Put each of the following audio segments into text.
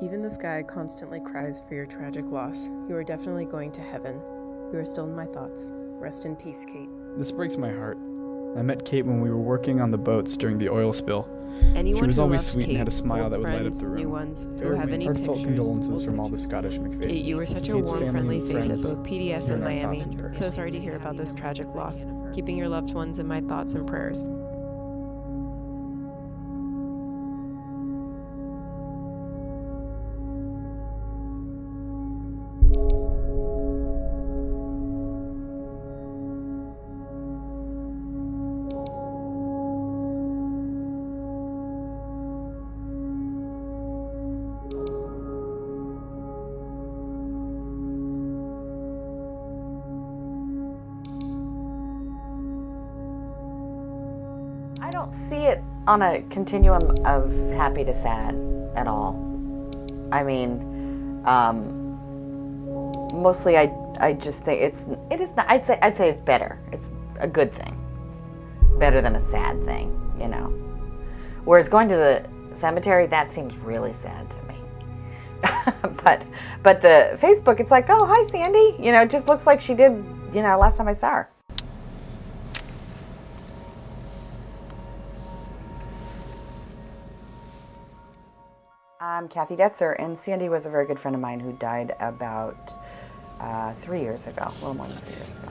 Even the sky constantly cries for your tragic loss. You are definitely going to heaven. You are still in my thoughts. Rest in peace, Kate. This breaks my heart. I met Kate when we were working on the boats during the oil spill. Anyone She was who always loves sweet Kate, and had a smile old that would light up friends, the room. new ones, who Bear have with me. any Heartfelt pictures, condolences from all the Scottish McFadens. Kate, you were such a Kate's warm, family friendly and face at friends, both PDS you're and in our Miami. thoughts and prayers. So sorry to hear about this tragic loss. Keeping your loved ones in my thoughts and prayers. I don't see it on a continuum of happy to sad at all. I mean, mostly I just think it is not. I'd say it's better. It's a good thing, better than a sad thing, you know. Whereas going to the cemetery, that seems really sad to me. but the Facebook, it's like, oh, hi Sandy, you know, it just looks like she did, you know, last time I saw her. I'm Kathy Detzer, and Sandy was a very good friend of mine who died about 3 years ago, a little more than 3 years ago.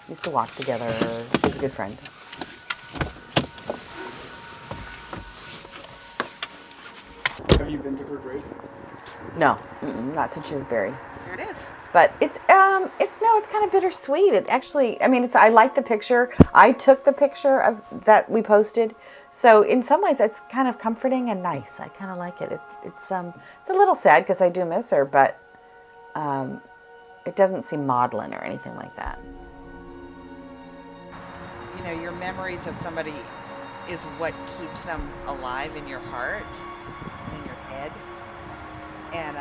We used to walk together. She was a good friend. Have you been to her grave? No, not since she was buried. There it is. But it's kind of bittersweet. It actually, I mean, I like the picture. I took the picture of that we posted. So in some ways, it's kind of comforting and nice. I kind of like it. It's a little sad because I do miss her, but it doesn't seem maudlin or anything like that. You know, your memories of somebody is what keeps them alive in your heart, in your head. And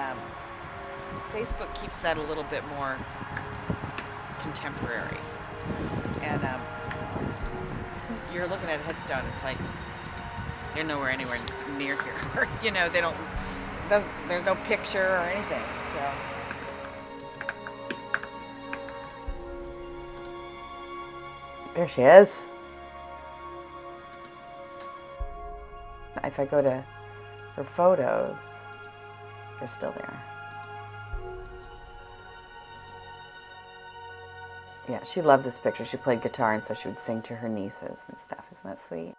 Facebook keeps that a little bit more contemporary. And you're looking at a headstone, it's like they're nowhere anywhere near here. You know, there's no picture or anything. So There she is. If I go to her photos, they're still there. Yeah, she loved this picture. She played guitar, and so she would sing to her nieces and stuff. Isn't that sweet?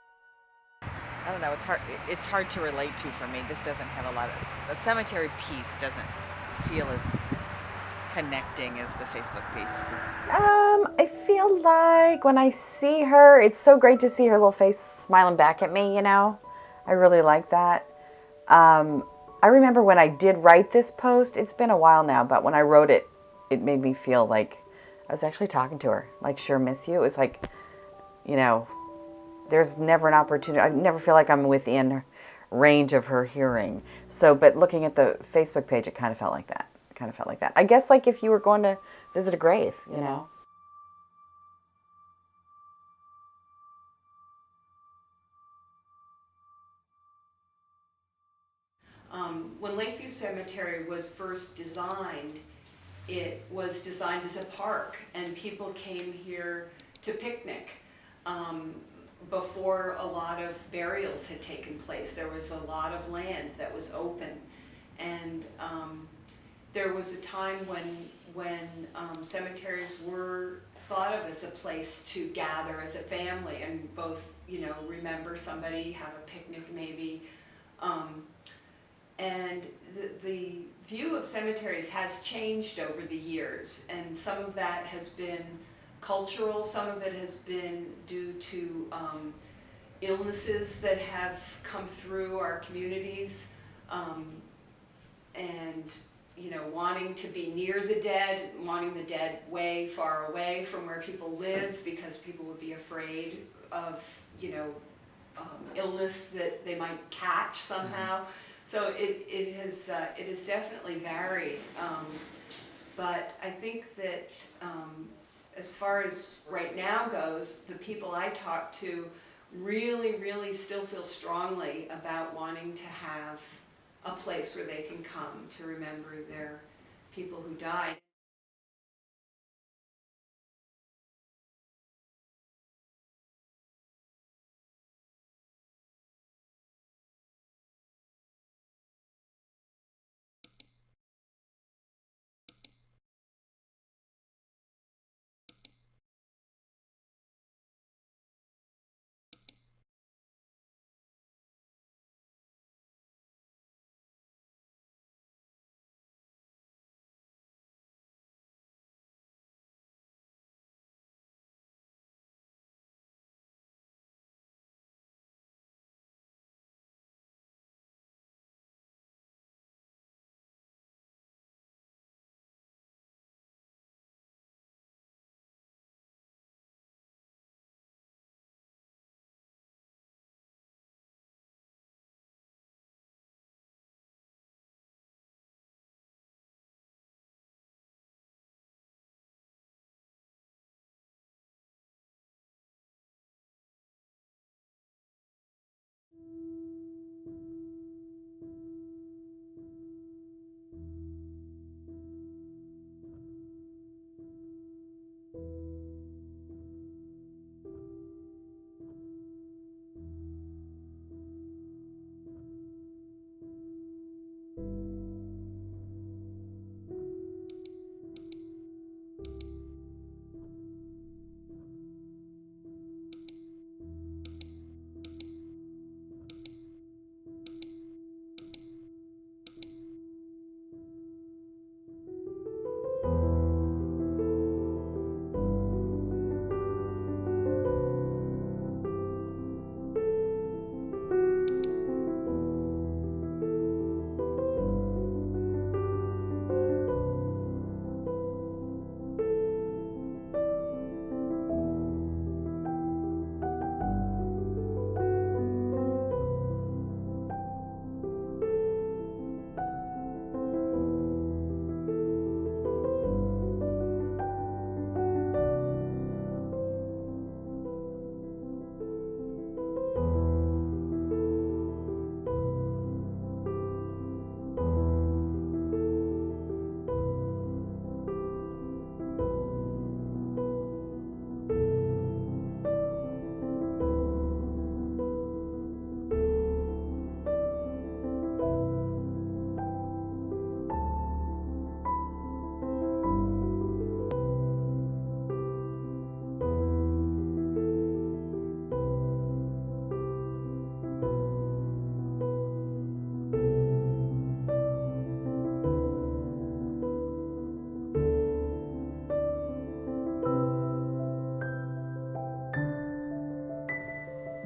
I don't know, it's hard to relate to for me. This doesn't have a lot of, the cemetery piece doesn't feel as connecting as the Facebook piece. I feel like when I see her, it's so great to see her little face smiling back at me, you know? I really like that. I remember when I did write this post, it's been a while now, but when I wrote it, it made me feel like I was actually talking to her, like, sure miss you. It was like, you know, there's never an opportunity. I never feel like I'm within range of her hearing. So, but looking at the Facebook page, it kind of felt like that. I guess like if you were going to visit a grave, you know. When Lakeview Cemetery was first designed, it was designed as a park, and people came here to picnic. Before a lot of burials had taken place, there was a lot of land that was open, and there was a time when cemeteries were thought of as a place to gather as a family and both, you know, remember somebody, have a picnic maybe. And the view of cemeteries has changed over the years, and some of that has been cultural, some of it has been due to illnesses that have come through our communities, and, you know, wanting to be near the dead, wanting the dead way far away from where people live because people would be afraid of, you know, illness that they might catch somehow. So it has definitely varied, but I think that as far as right now goes, the people I talk to really, really still feel strongly about wanting to have a place where they can come to remember their people who died.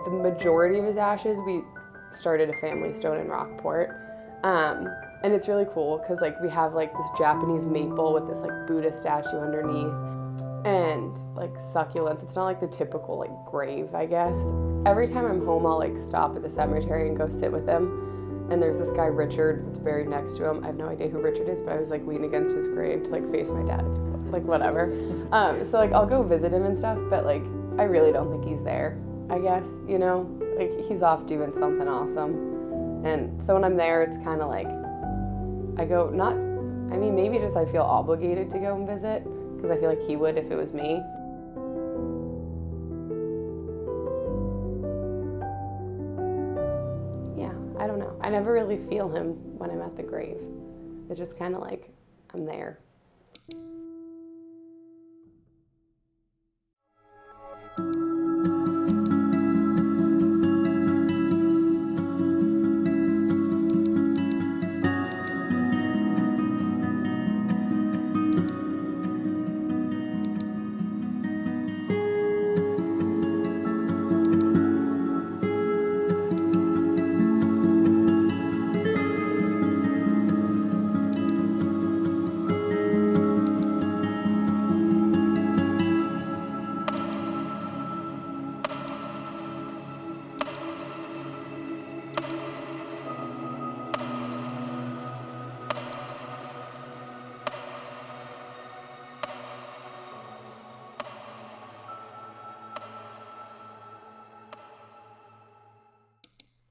The majority of his ashes, we started a family stone in Rockport. And it's really cool because like we have like this Japanese maple with this like Buddha statue underneath and like succulents. It's not like the typical like grave, I guess. Every time I'm home, I'll like stop at the cemetery and go sit with him. And there's this guy, Richard, that's buried next to him. I have no idea who Richard is, but I was like leaning against his grave to like face my dad. It's like whatever. So like I'll go visit him and stuff, but like I really don't think he's there, I guess, you know? Like he's off doing something awesome. And so when I'm there, it's kind of like, I go, not, I mean, maybe just I feel obligated to go and visit because I feel like he would if it was me. Yeah, I don't know. I never really feel him when I'm at the grave. It's just kind of like I'm there.